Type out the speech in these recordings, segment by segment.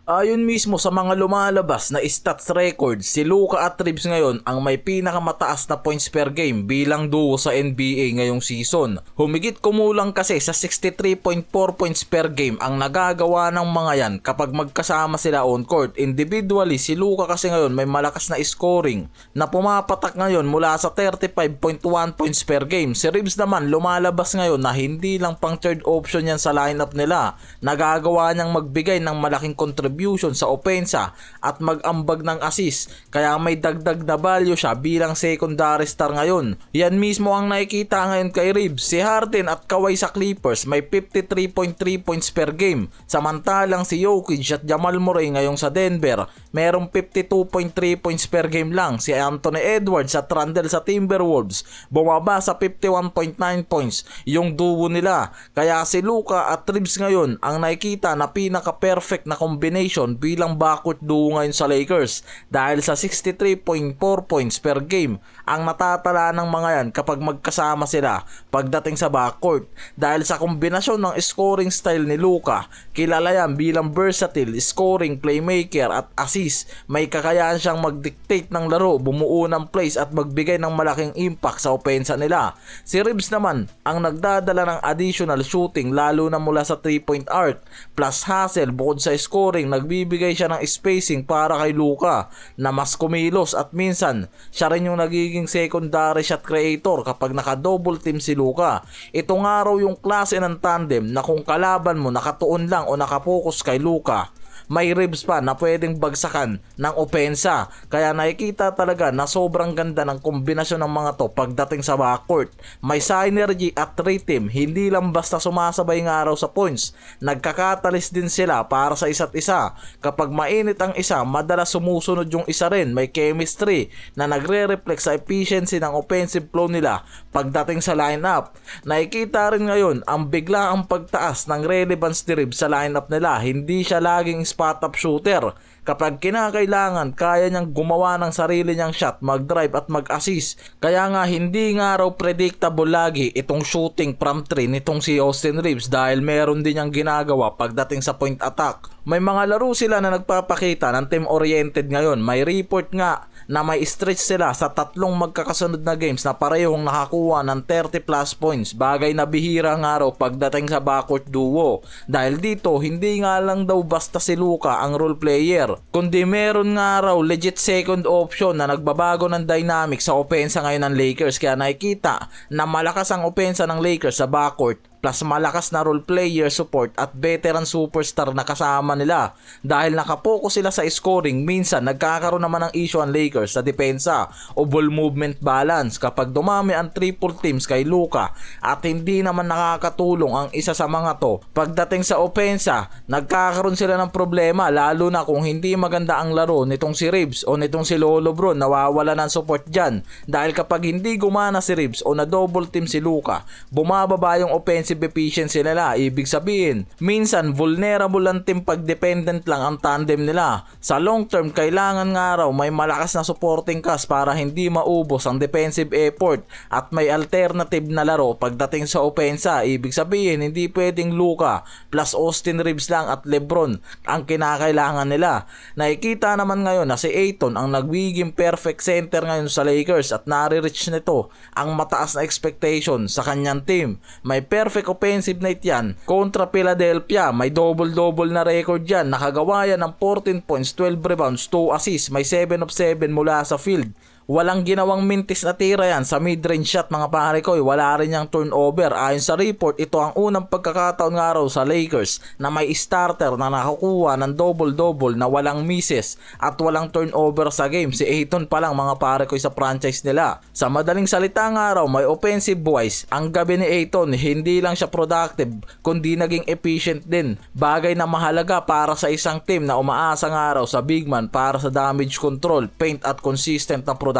Ayon mismo sa mga lumalabas na stats records, si Luka at Reeves ngayon ang may pinakamataas na points per game bilang duo sa NBA ngayong season. Humigit kumulang kasi sa 63.4 points per game ang nagagawa ng mga yan kapag magkasama sila on court. Individually, si Luka kasi ngayon may malakas na scoring na pumapatak ngayon mula sa 35.1 points per game. Si Reeves naman lumalabas ngayon na hindi lang pang third option yan sa lineup nila. Nagagawa niyang magbigay ng malaking contribution sa opensa at mag-ambag ng assist, kaya may dagdag na value siya bilang secondary star ngayon. Yan mismo ang nakikita ngayon kay Reeves. Si Harden at Kawhi sa Clippers may 53.3 points per game, samantalang si Jokic at Jamal Murray ngayong sa Denver merong 52.3 points per game lang. Si Anthony Edwards at Randle sa Timberwolves bumaba sa 51.9 points yung duo nila, kaya si Luka at Reeves ngayon ang nakikita na pinaka-perfect na combination bilang backcourt duo ngayon sa Lakers dahil sa 63.4 points per game ang natatala ng mga yan kapag magkasama sila pagdating sa backcourt. Dahil sa kombinasyon ng scoring style ni Luka, kilala yan bilang versatile, scoring, playmaker at assist. May kakayahan siyang mag-dictate ng laro, bumuo ng plays at magbigay ng malaking impact sa opensa nila. Si Reeves naman ang nagdadala ng additional shooting lalo na mula sa 3-point arc plus hustle. Bukod sa scoring, nagbibigay siya ng spacing para kay Luka na mas kumilos at minsan siya rin yung nagiging secondary shot creator kapag naka-double team si Luka. Ito nga raw yung klase ng tandem na kung kalaban mo nakatuon lang o nakapokus kay Luka, may Reeves pa na pwedeng bagsakan ng opensa. Kaya nakikita talaga na sobrang ganda ng kombinasyon ng mga to pagdating sa backcourt. May synergy at rhythm, hindi lang basta sumasabay nga raw sa points, nagkakatalis din sila para sa isa't isa. Kapag mainit ang isa, madalas sumusunod yung isa rin. May chemistry na nagre-reflect sa efficiency ng offensive flow nila pagdating sa lineup. Nakikita rin ngayon ang biglaang pagtaas ng relevance ni Reeves sa lineup nila. Hindi siya laging spot-up shooter. Kapag kinakailangan, kaya niyang gumawa ng sarili niyang shot, mag-drive at mag-assist. Kaya nga hindi nga raw predictable lagi itong shooting from 3 nitong si Austin Reeves dahil meron din niyang ginagawa pagdating sa point attack. May mga laro sila na nagpapakita ng team-oriented ngayon. May report nga na may stretch sila sa tatlong magkakasunod na games na parehong nakakuha ng 30 plus points. Bagay na bihira nga raw pagdating sa backcourt duo. Dahil dito, hindi nga lang daw basta si Luka ang role player, kundi meron nga raw legit second option na nagbabago ng dynamic sa opensa ngayon ng Lakers. Kaya nakikita na malakas ang opensa ng Lakers sa backcourt plus malakas na role player support at veteran superstar na kasama nila. Dahil nakapokus sila sa scoring, minsan nagkakaroon naman ng issue ang Lakers sa depensa o ball movement balance kapag dumami ang triple teams kay Luka at hindi naman nakakatulong ang isa sa mga to. Pagdating sa opensa, nagkakaroon sila ng problema lalo na kung hindi maganda ang laro nitong si Reeves o nitong si Lolo Bron. Nawawala ng support dyan dahil kapag hindi gumana si Reeves o na double team si Luka, bumababa yung offensive efficiency nila. Ibig sabihin, minsan vulnerable ang team pag dependent lang ang tandem nila. Sa long term, kailangan nga raw may malakas na supporting cast para hindi maubos ang defensive effort at may alternative na laro pagdating sa opensa. Ibig sabihin, hindi pwedeng Luka plus Austin Reeves lang at LeBron ang kinakailangan nila. Nakikita naman ngayon na si Ayton ang nagiging perfect center ngayon sa Lakers at nare-reach nito ang mataas na expectation sa kanyang team. May perfect offensive night yan kontra Philadelphia. May double-double na record yan. Nakagawa yan ng 14 points, 12 rebounds, 2 assists. May 7 of 7 mula sa field. Walang ginawang mintis na tira yan sa mid-range shot mga pare ko. Wala rin yung turnover. Ayon sa report, ito ang unang pagkakataon nga raw sa Lakers na may starter na nakakuha ng double-double na walang misses at walang turnover sa game. Si Ayton pa lang mga pare ko sa franchise nila. Sa madaling salita nga raw, may offensive wise, ang gabi ni Ayton hindi lang siya productive kundi naging efficient din. Bagay na mahalaga para sa isang team na umaasa nga raw sa big man para sa damage control, paint at consistent na production.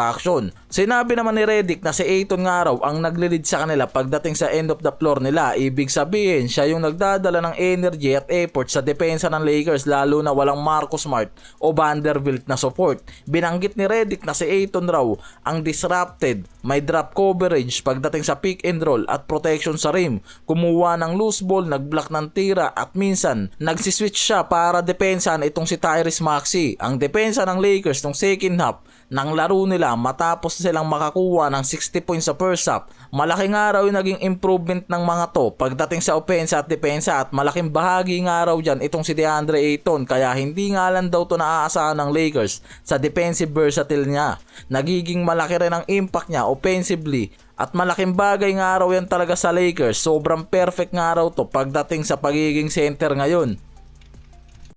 Sinabi naman ni Redick na si Ayton nga raw ang naglilid sa kanila pagdating sa end of the floor nila. Ibig sabihin siya yung nagdadala ng energy at effort sa depensa ng Lakers, lalo na walang Marcus Smart o Vanderbilt na support. Binanggit ni Redick na si Ayton raw ang disrupted, may drop coverage pagdating sa pick and roll at protection sa rim, kumuha ng loose ball, nagblock ng tira at minsan nagsiswitch siya para depensahan itong si Tyrese Maxey. Ang depensa ng Lakers nung second half ng laro nila matapos silang makakuha ng 60 points sa first half. Malaking araw yung naging improvement ng mga to pagdating sa opensa at depensa, at malaking bahagi nga raw dyan itong si DeAndre Ayton, kaya hindi nga lang daw to naaasahan ng Lakers sa defensive versatility niya. Nagiging malaki rin ang impact niya offensively at malaking bagay nga raw yan talaga sa Lakers. Sobrang perfect nga raw to pagdating sa pagiging center ngayon.